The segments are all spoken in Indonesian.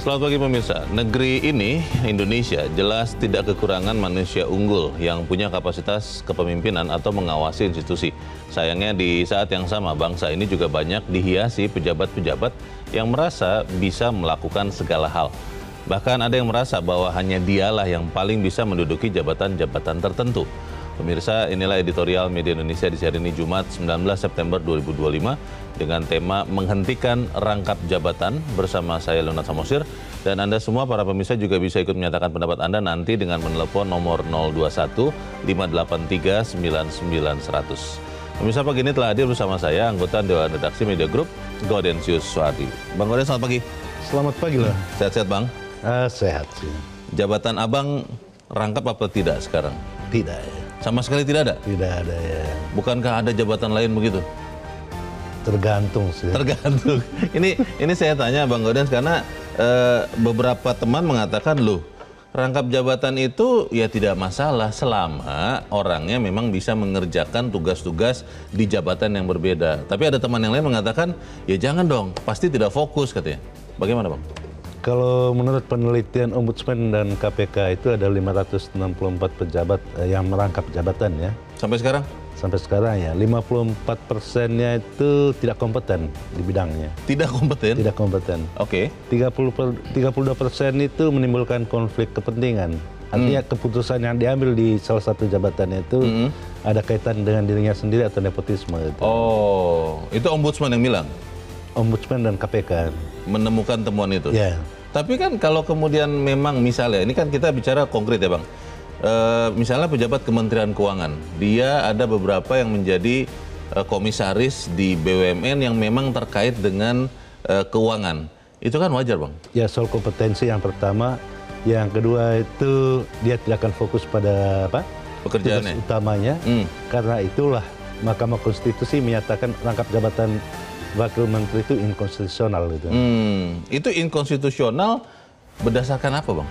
Selamat pagi pemirsa. Negeri ini, Indonesia, jelas tidak kekurangan manusia unggul yang punya kapasitas kepemimpinan atau mengawasi institusi. Sayangnya di saat yang sama, bangsa ini juga banyak dihiasi pejabat-pejabat yang merasa bisa melakukan segala hal. Bahkan ada yang merasa bahwa hanya dialah yang paling bisa menduduki jabatan-jabatan tertentu. Pemirsa, inilah editorial Media Indonesia di hari ini Jumat 19 September 2025 dengan tema menghentikan rangkap jabatan bersama saya Leonard Samosir. Dan Anda semua para pemirsa juga bisa ikut menyatakan pendapat Anda nanti dengan menelepon nomor 021 583 99 100. Pemirsa, pagi ini telah hadir bersama saya anggota Dewan Redaksi Media Group, Gaudensius Suardi. Bang Gauden, selamat pagi. Selamat pagi lah. Sehat-sehat Bang? Sehat sih. Jabatan Abang rangkap apa tidak sekarang? Tidak ya. Sama sekali tidak ada? Tidak ada ya. Bukankah ada jabatan lain begitu? Tergantung sih. Tergantung. Ini saya tanya Bang Gauden karena beberapa teman mengatakan loh, rangkap jabatan itu ya tidak masalah selama orangnya memang bisa mengerjakan tugas-tugas di jabatan yang berbeda. Tapi ada teman yang lain mengatakan ya jangan dong, pasti tidak fokus katanya. Bagaimana Bang? Kalau menurut penelitian Ombudsman dan KPK itu ada 564 pejabat yang merangkap jabatan ya. Sampai sekarang? Sampai sekarang ya, 54%-nya itu tidak kompeten di bidangnya. Tidak kompeten? Tidak kompeten. Oke. 32% itu menimbulkan konflik kepentingan. Artinya keputusan yang diambil di salah satu jabatan itu ada kaitan dengan dirinya sendiri atau nepotisme. Gitu. Oh, itu Ombudsman yang bilang? Ombudsman dan KPK. Menemukan temuan itu? Ya. Tapi kan kalau kemudian memang misalnya, ini kan kita bicara konkret ya Bang. Misalnya pejabat Kementerian Keuangan, dia ada beberapa yang menjadi komisaris di BUMN yang memang terkait dengan keuangan. Itu kan wajar Bang? Ya, soal kompetensi yang pertama. Yang kedua itu dia tidak akan fokus pada pekerjaannya utamanya. Karena itulah Mahkamah Konstitusi menyatakan rangkap jabatan Wakil Menteri itu inkonstitusional gitu. Itu inkonstitusional berdasarkan apa Bang?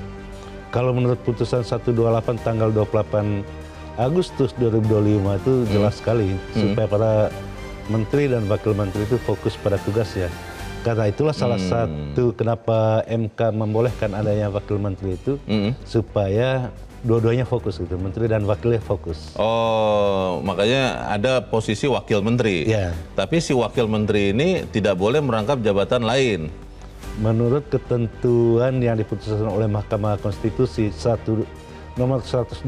Kalau menurut putusan 128 tanggal 28 Agustus 2025 itu jelas sekali supaya para menteri dan wakil menteri itu fokus pada tugasnya. Karena itulah salah satu kenapa MK membolehkan adanya wakil menteri itu supaya dua-duanya fokus gitu, menteri dan wakilnya fokus. Oh, makanya ada posisi wakil menteri. Ya. Tapi si wakil menteri ini tidak boleh merangkap jabatan lain. Menurut ketentuan yang diputuskan oleh Mahkamah Konstitusi nomor 128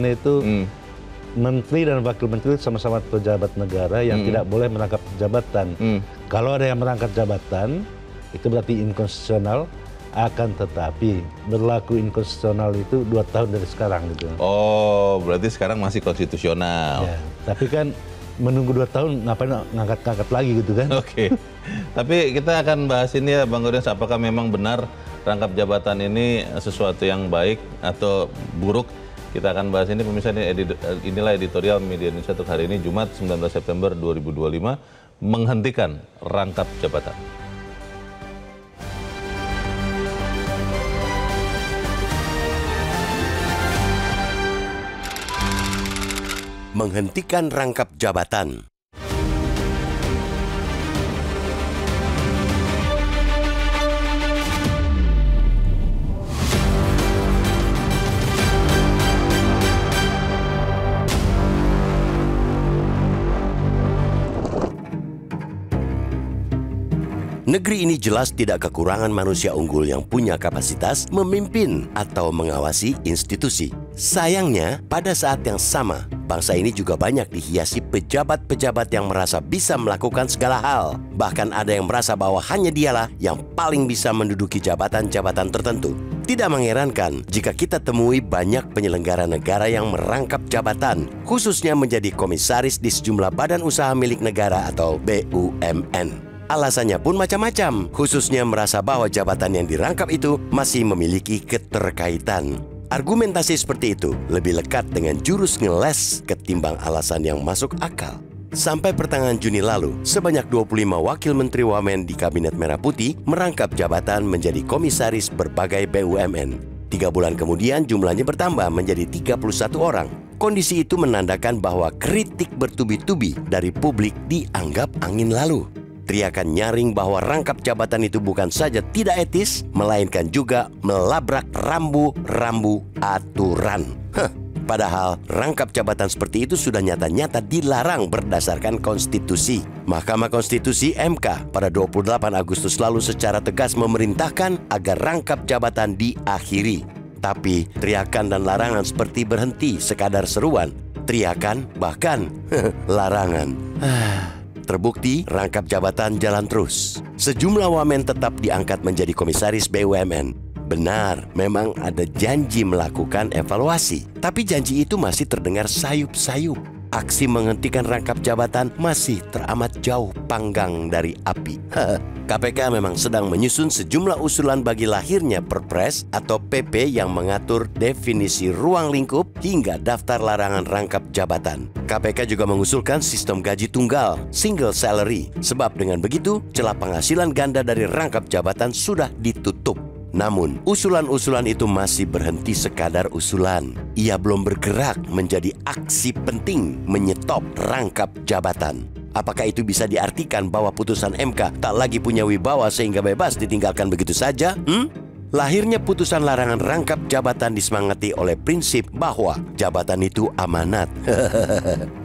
itu menteri dan wakil menteri sama-sama pejabat negara yang tidak boleh merangkap jabatan. Kalau ada yang merangkap jabatan, itu berarti inkonstitusional. Akan tetapi berlaku inkonstitusional itu 2 tahun dari sekarang gitu. Oh, berarti sekarang masih konstitusional. Ya, tapi kan menunggu 2 tahun ngapain ngangkat-ngangkat lagi gitu kan. Oke. Tapi kita akan bahas ini ya Bang Gauden, apakah memang benar rangkap jabatan ini sesuatu yang baik atau buruk. Kita akan bahas ini pemirsa, inilah editorial Media Indonesia untuk hari ini Jumat 19 September 2025, menghentikan rangkap jabatan. Menghentikan rangkap jabatan. Negeri ini jelas tidak kekurangan manusia unggul yang punya kapasitas memimpin atau mengawasi institusi. Sayangnya, pada saat yang sama, bangsa ini juga banyak dihiasi pejabat-pejabat yang merasa bisa melakukan segala hal. Bahkan ada yang merasa bahwa hanya dialah yang paling bisa menduduki jabatan-jabatan tertentu. Tidak mengherankan jika kita temui banyak penyelenggara negara yang merangkap jabatan, khususnya menjadi komisaris di sejumlah badan usaha milik negara atau BUMN. Alasannya pun macam-macam, khususnya merasa bahwa jabatan yang dirangkap itu masih memiliki keterkaitan. Argumentasi seperti itu lebih lekat dengan jurus ngeles ketimbang alasan yang masuk akal. Sampai pertengahan Juni lalu, sebanyak 25 wakil menteri wamen di Kabinet Merah Putih merangkap jabatan menjadi komisaris berbagai BUMN. 3 bulan kemudian jumlahnya bertambah menjadi 31 orang. Kondisi itu menandakan bahwa kritik bertubi-tubi dari publik dianggap angin lalu. Teriakan nyaring bahwa rangkap jabatan itu bukan saja tidak etis, melainkan juga melabrak rambu-rambu aturan. Padahal rangkap jabatan seperti itu sudah nyata-nyata dilarang berdasarkan konstitusi. Mahkamah Konstitusi (MK) pada 28 Agustus lalu secara tegas memerintahkan agar rangkap jabatan diakhiri. Tapi teriakan dan larangan seperti berhenti sekadar seruan. Teriakan bahkan larangan. Terbukti rangkap jabatan jalan terus. Sejumlah wamen tetap diangkat menjadi komisaris BUMN. Benar, memang ada janji melakukan evaluasi. Tapi janji itu masih terdengar sayup-sayup. Aksi menghentikan rangkap jabatan masih teramat jauh panggang dari api. KPK memang sedang menyusun sejumlah usulan bagi lahirnya Perpres atau PP yang mengatur definisi ruang lingkup hingga daftar larangan rangkap jabatan. KPK juga mengusulkan sistem gaji tunggal, single salary, sebab dengan begitu celah penghasilan ganda dari rangkap jabatan sudah ditutup. Namun, usulan-usulan itu masih berhenti sekadar usulan. Ia belum bergerak menjadi aksi penting menyetop rangkap jabatan. Apakah itu bisa diartikan bahwa putusan MK tak lagi punya wibawa sehingga bebas ditinggalkan begitu saja? Lahirnya putusan larangan rangkap jabatan disemangati oleh prinsip bahwa jabatan itu amanat.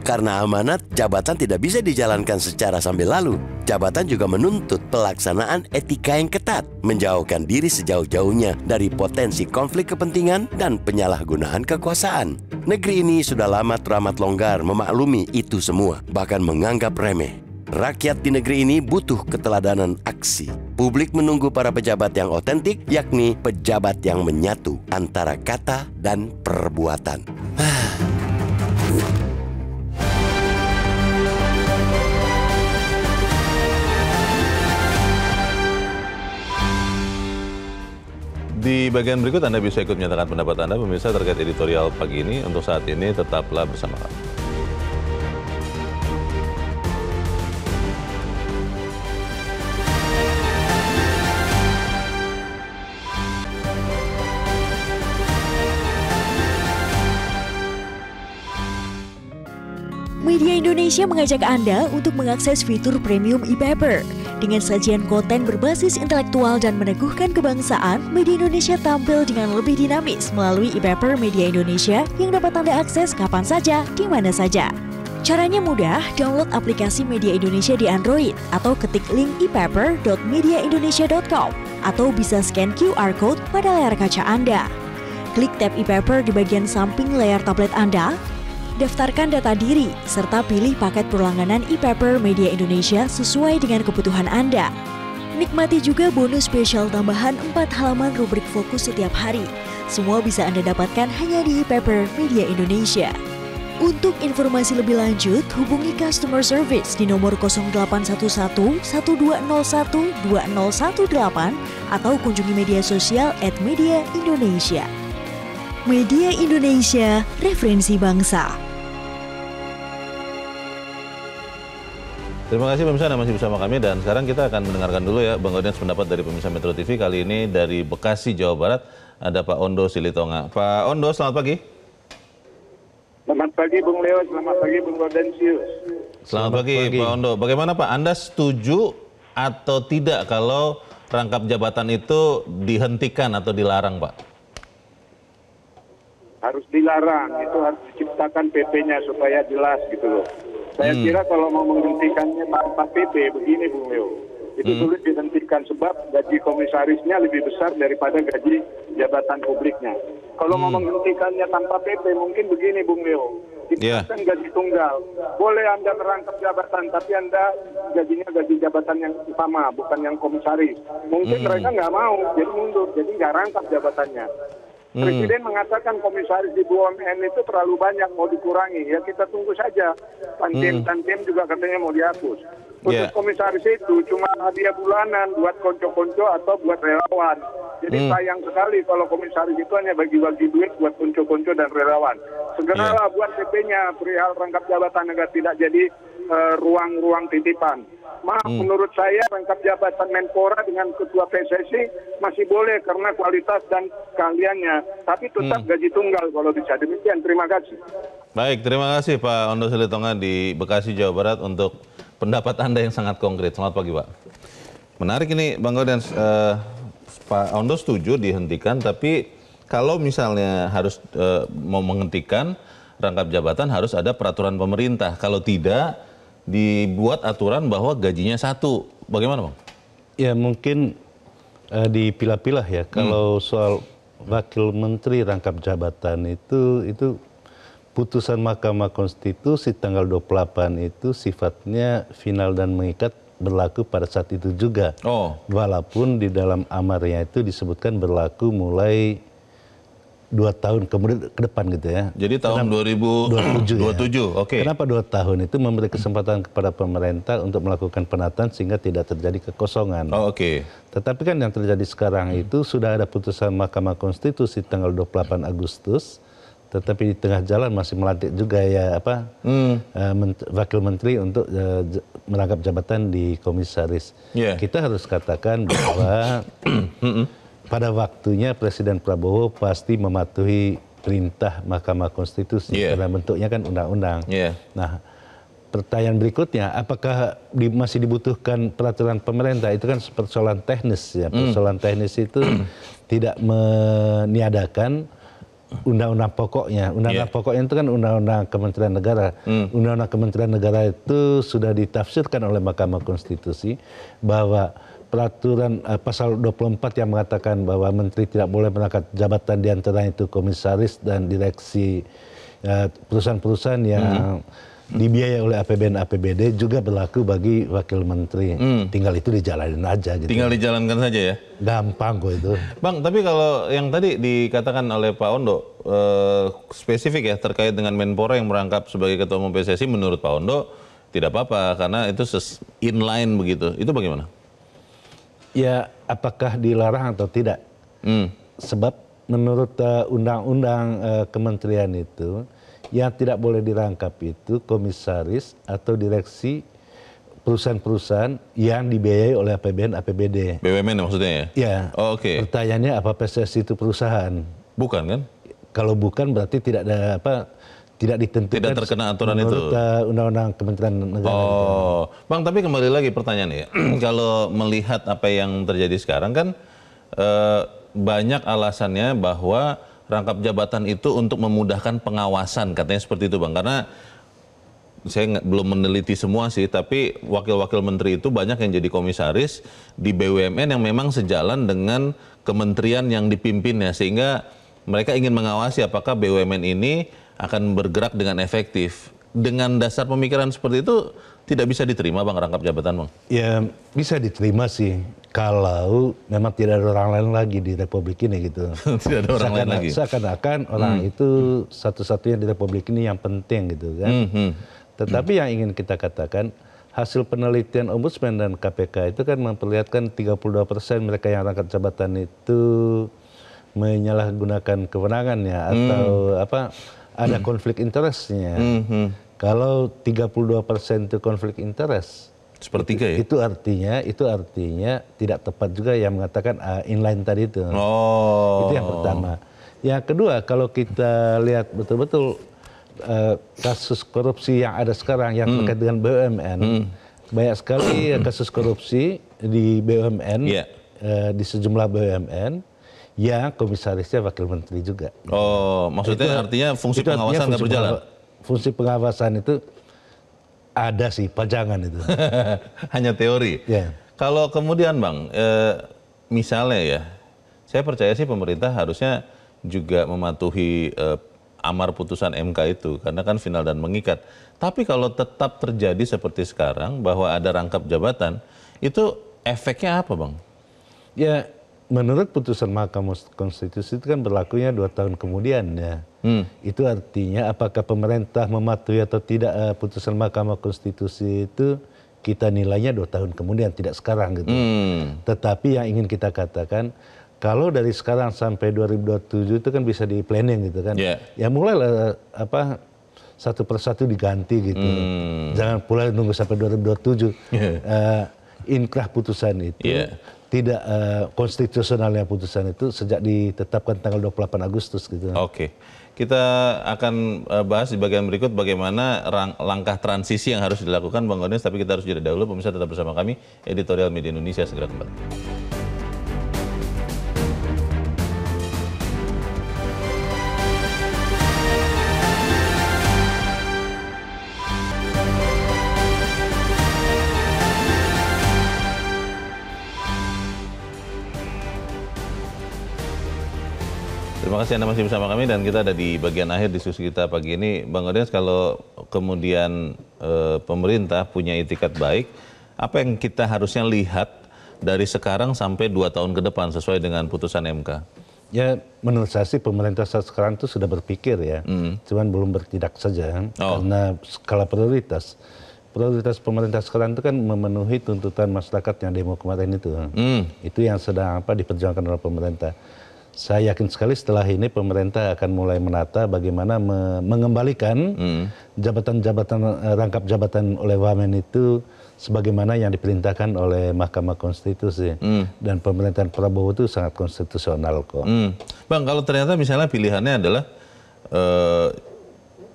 Karena amanat, jabatan tidak bisa dijalankan secara sambil lalu. Jabatan juga menuntut pelaksanaan etika yang ketat, menjauhkan diri sejauh-jauhnya dari potensi konflik kepentingan dan penyalahgunaan kekuasaan. Negeri ini sudah lama teramat longgar memaklumi itu semua, bahkan menganggap remeh. Rakyat di negeri ini butuh keteladanan aksi. Publik menunggu para pejabat yang otentik, yakni pejabat yang menyatu antara kata dan perbuatan. Di bagian berikut Anda bisa ikut menyatakan pendapat Anda pemirsa terkait editorial pagi ini. Untuk saat ini tetaplah bersama kami. Media Indonesia mengajak Anda untuk mengakses fitur premium e-paper. Dengan sajian konten berbasis intelektual dan meneguhkan kebangsaan, Media Indonesia tampil dengan lebih dinamis melalui e-paper Media Indonesia yang dapat Anda akses kapan saja, di mana saja. Caranya mudah, download aplikasi Media Indonesia di Android atau ketik link epaper.mediaindonesia.com atau bisa scan QR Code pada layar kaca Anda. Klik tab e-paper di bagian samping layar tablet Anda, daftarkan data diri, serta pilih paket berlangganan e-paper Media Indonesia sesuai dengan kebutuhan Anda. Nikmati juga bonus spesial tambahan 4 halaman rubrik fokus setiap hari. Semua bisa Anda dapatkan hanya di e-paper Media Indonesia. Untuk informasi lebih lanjut, hubungi customer service di nomor 0811 1201 2018 atau kunjungi media sosial @mediaindonesia. Media Indonesia, referensi bangsa. Terima kasih pemirsa Anda masih bersama kami dan sekarang kita akan mendengarkan dulu ya Bang Audiens pendapat dari pemirsa Metro TV. Kali ini dari Bekasi, Jawa Barat ada Pak Ondo Silitonga. Pak Ondo, selamat pagi. Selamat pagi Bung Leo, selamat pagi Bung Audensius. Selamat pagi Pak Ondo. Bagaimana Pak, Anda setuju atau tidak kalau rangkap jabatan itu dihentikan atau dilarang Pak? Harus dilarang, itu harus diciptakan PP-nya supaya jelas gitu loh. Saya kira kalau mau menghentikannya tanpa PP, begini Bung Leo, itu sulit dihentikan sebab gaji komisarisnya lebih besar daripada gaji jabatan publiknya. Kalau mau menghentikannya tanpa PP, mungkin begini Bung Leo, dipasang gaji tunggal. Boleh Anda merangkap jabatan, tapi Anda gajinya gaji jabatan yang utama, bukan yang komisaris. Mungkin mereka nggak mau, jadi mundur, jadi nggak rangkap jabatannya. Presiden mengatakan komisaris di BUMN itu terlalu banyak, mau dikurangi. Ya kita tunggu saja. Tantim juga katanya mau dihapus. Khusus komisaris itu cuma hadiah bulanan buat konco-konco atau buat relawan. Jadi sayang sekali kalau komisaris itu hanya bagi-bagi duit buat konco-konco dan relawan. Segeralah buat PP-nya perihal rangkap jabatan agar tidak jadi ruang-ruang titipan. Menurut saya rangkap jabatan Menpora dengan ketua PSSI masih boleh karena kualitas dan keahliannya, tapi tetap gaji tunggal kalau bisa. Demikian, terima kasih. Baik, terima kasih Pak Ondo Silitonga di Bekasi, Jawa Barat untuk pendapat Anda yang sangat konkret. Selamat pagi, Pak. Menarik ini, Bang Gaudens. Pak Ondo setuju dihentikan, tapi kalau misalnya harus mau menghentikan rangkap jabatan harus ada peraturan pemerintah. Kalau tidak, dibuat aturan bahwa gajinya satu. Bagaimana, Bang? Ya mungkin dipilah-pilah ya. Kalau soal wakil menteri rangkap jabatan itu putusan Mahkamah Konstitusi tanggal 28 itu sifatnya final dan mengikat, berlaku pada saat itu juga. Walaupun di dalam amarnya itu disebutkan berlaku mulai 2 tahun kemudian ke depan gitu ya. Jadi tahun 2027. Ya. Oke. Kenapa 2 tahun itu memberi kesempatan kepada pemerintah untuk melakukan penataan sehingga tidak terjadi kekosongan. Oke. Tetapi kan yang terjadi sekarang itu sudah ada putusan Mahkamah Konstitusi tanggal 28 Agustus. Tetapi di tengah jalan masih melantik juga ya wakil menteri untuk merangkap jabatan di komisaris. Kita harus katakan bahwa pada waktunya Presiden Prabowo pasti mematuhi perintah Mahkamah Konstitusi karena bentuknya kan undang-undang. Nah, pertanyaan berikutnya, apakah masih dibutuhkan peraturan pemerintah? Itu kan persoalan teknis ya. Persoalan teknis itu tidak meniadakan undang-undang pokoknya. Undang-undang pokoknya itu kan undang-undang Kementerian Negara. Undang-undang Kementerian Negara itu sudah ditafsirkan oleh Mahkamah Konstitusi bahwa peraturan pasal 24 yang mengatakan bahwa menteri tidak boleh mengangkat jabatan di antaranya itu komisaris dan direksi perusahaan-perusahaan yang dibiayai oleh APBN APBD juga berlaku bagi wakil menteri. Tinggal itu dijalanin aja gitu. Tinggal dijalankan saja ya. Gampang kok itu. Bang, tapi kalau yang tadi dikatakan oleh Pak Ondo spesifik ya terkait dengan Menpora yang merangkap sebagai ketua umum PSSI, menurut Pak Ondo tidak apa-apa karena itu inline begitu. Itu bagaimana? Ya, apakah dilarang atau tidak? Sebab menurut undang-undang kementerian itu yang tidak boleh dirangkap itu komisaris atau direksi perusahaan-perusahaan yang dibiayai oleh APBN APBD. BUMN maksudnya ya? Ya. Oke. Pertanyaannya apa PSSI itu perusahaan? Bukan kan? Kalau bukan berarti tidak ada tidak ditentukan. Tidak terkena aturan menurut itu. Undang-undang Kementerian Negara. Bang, tapi kembali lagi pertanyaannya. Kalau melihat apa yang terjadi sekarang kan banyak alasannya bahwa rangkap jabatan itu untuk memudahkan pengawasan, katanya seperti itu, Bang. Karena saya belum meneliti semua sih, tapi wakil-wakil menteri itu banyak yang jadi komisaris di BUMN yang memang sejalan dengan kementerian yang dipimpinnya, sehingga mereka ingin mengawasi apakah BUMN ini akan bergerak dengan efektif. Dengan dasar pemikiran seperti itu tidak bisa diterima, Bang, rangkap jabatan, Bang? Ya bisa diterima sih kalau memang tidak ada orang lain lagi di Republik ini gitu. Tidak ada orang lain lagi. Seakan-akan orang itu satu-satunya di Republik ini yang penting gitu kan. Tetapi yang ingin kita katakan, hasil penelitian Ombudsman dan KPK itu kan memperlihatkan 32% mereka yang rangkap jabatan itu menyalahgunakan kewenangannya atau ada konflik interestnya. Kalau 32% itu konflik interest, sepertiga ya? Itu artinya tidak tepat juga yang mengatakan inline tadi itu. Itu yang pertama. Yang kedua, kalau kita lihat betul-betul kasus korupsi yang ada sekarang yang terkait dengan BUMN, banyak sekali kasus korupsi di BUMN, di sejumlah BUMN yang komisarisnya wakil menteri juga. Maksudnya artinya fungsi pengawasan nggak berjalan? Fungsi pengawasan itu ada sih, pajangan itu. Hanya teori. Kalau kemudian, Bang, misalnya ya, saya percaya sih pemerintah harusnya juga mematuhi amar putusan MK itu, karena kan final dan mengikat. Tapi kalau tetap terjadi seperti sekarang, bahwa ada rangkap jabatan, itu efeknya apa, Bang? Ya, menurut putusan Mahkamah Konstitusi itu kan berlakunya 2 tahun kemudian ya. Itu artinya apakah pemerintah mematuhi atau tidak putusan Mahkamah Konstitusi itu kita nilainya 2 tahun kemudian, tidak sekarang gitu. Tetapi yang ingin kita katakan, kalau dari sekarang sampai 2027 itu kan bisa di planning gitu kan. Ya mulailah satu persatu diganti gitu. Jangan pula nunggu sampai 2027 inkrah putusan itu. tidak konstitusionalnya putusan itu sejak ditetapkan tanggal 28 Agustus gitu. Oke. Kita akan bahas di bagian berikut bagaimana langkah transisi yang harus dilakukan Bang Gaudens, tapi kita harus jeda dahulu. Pemirsa tetap bersama kami, Editorial Media Indonesia segera kembali. Terima kasih Anda masih bersama kami dan kita ada di bagian akhir diskusi kita pagi ini. Bang Gaudens, kalau kemudian pemerintah punya itikat baik, apa yang kita harusnya lihat dari sekarang sampai 2 tahun ke depan sesuai dengan putusan MK? Ya menurut saya sih pemerintah saat sekarang itu sudah berpikir ya, cuman belum bertindak saja karena skala prioritas. Prioritas pemerintah sekarang itu kan memenuhi tuntutan masyarakat yang demo kemarin itu. Itu yang sedang diperjuangkan oleh pemerintah. Saya yakin sekali setelah ini pemerintah akan mulai menata bagaimana mengembalikan jabatan-jabatan rangkap jabatan oleh wamen itu sebagaimana yang diperintahkan oleh Mahkamah Konstitusi. Dan pemerintahan Prabowo itu sangat konstitusional kok. Bang, kalau ternyata misalnya pilihannya adalah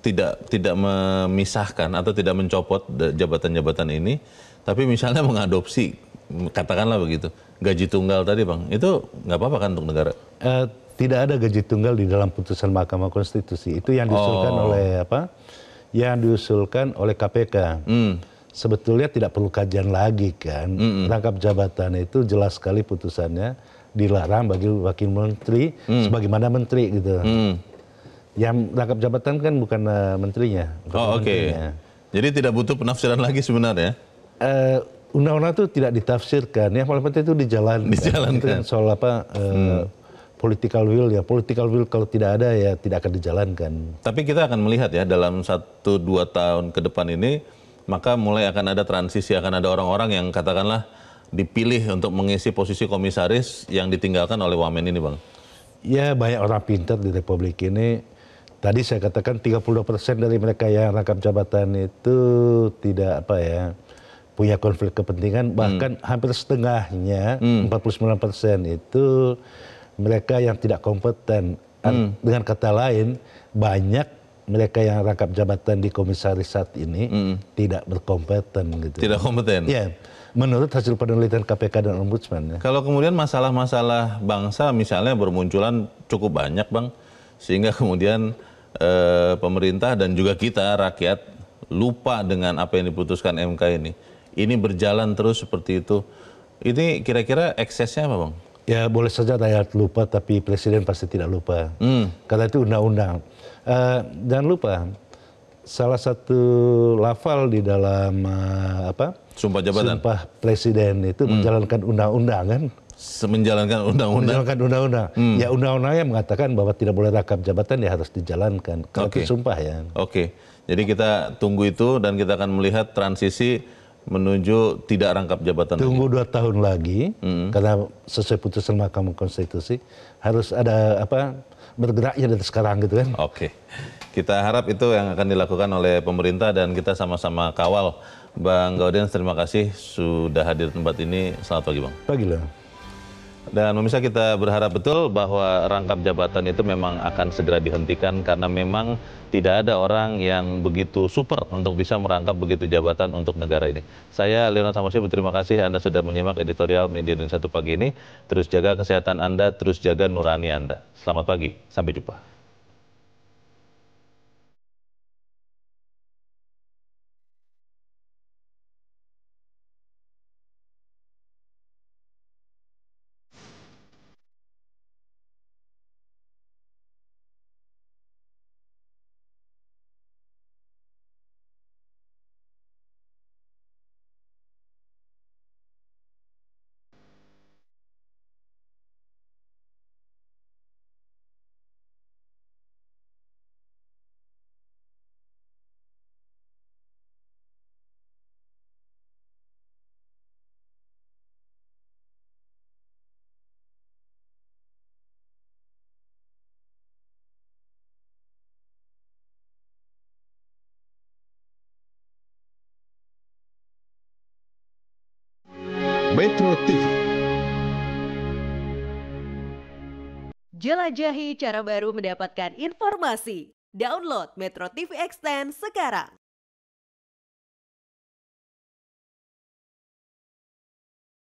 tidak memisahkan atau tidak mencopot jabatan-jabatan ini, tapi misalnya mengadopsi, katakanlah begitu, gaji tunggal tadi Bang, itu nggak apa-apa kan untuk negara? Tidak ada gaji tunggal di dalam putusan Mahkamah Konstitusi. Itu yang diusulkan oleh Yang diusulkan oleh KPK. Sebetulnya tidak perlu kajian lagi kan. Rangkap jabatan itu jelas sekali putusannya dilarang bagi wakil menteri sebagaimana menteri gitu. Yang rangkap jabatan kan bukan menterinya. Oke. Jadi tidak butuh penafsiran lagi sebenarnya? Undang-undang itu tidak ditafsirkan. Yang paling penting itu dijalankan. Itu yang soal political will ya. Political will kalau tidak ada ya tidak akan dijalankan. Tapi kita akan melihat ya dalam 1-2 tahun ke depan ini, maka mulai akan ada transisi, akan ada orang-orang yang katakanlah dipilih untuk mengisi posisi komisaris yang ditinggalkan oleh wamen ini Bang. Ya banyak orang pintar di Republik ini. Tadi saya katakan 32% dari mereka yang rangkap jabatan itu tidak punya konflik kepentingan, bahkan hampir setengahnya 49% itu mereka yang tidak kompeten. Dengan kata lain, banyak mereka yang rangkap jabatan di komisaris saat ini tidak berkompeten gitu. Tidak kompeten? Ya, menurut hasil penelitian KPK dan Ombudsman. Ya. Kalau kemudian masalah-masalah bangsa misalnya bermunculan cukup banyak Bang, sehingga kemudian pemerintah dan juga kita rakyat lupa dengan apa yang diputuskan MK ini. Ini berjalan terus seperti itu. Ini kira-kira eksesnya apa Bang? Ya boleh saja rakyat lupa, tapi presiden pasti tidak lupa. Karena itu undang-undang. Jangan lupa, salah satu lafal di dalam Sumpah jabatan. Sumpah presiden itu menjalankan undang-undang kan? Menjalankan undang-undang. Menjalankan undang-undang. Ya undang-undangnya mengatakan bahwa tidak boleh rangkap jabatan, ya harus dijalankan. Kalau itu sumpah ya. Oke. Jadi kita tunggu itu dan kita akan melihat transisi menuju tidak rangkap jabatan. Tunggu 2 tahun lagi, karena sesuai putusan Mahkamah Konstitusi harus ada bergeraknya dari sekarang gitu kan. Oke. Kita harap itu yang akan dilakukan oleh pemerintah dan kita sama-sama kawal. Bang Gaudens, terima kasih sudah hadir di tempat ini. Selamat pagi Bang. Pagi loh. Dan pemirsa, kita berharap betul bahwa rangkap jabatan itu memang akan segera dihentikan karena memang tidak ada orang yang begitu super untuk bisa merangkap begitu jabatan untuk negara ini. Saya Leonard Samosir, berterima kasih Anda sudah menyimak Editorial Media Indonesia pagi ini. Terus jaga kesehatan Anda, terus jaga nurani Anda. Selamat pagi, sampai jumpa. Metro TV Jelajahi cara baru mendapatkan informasi. Download Metro TV Extend sekarang.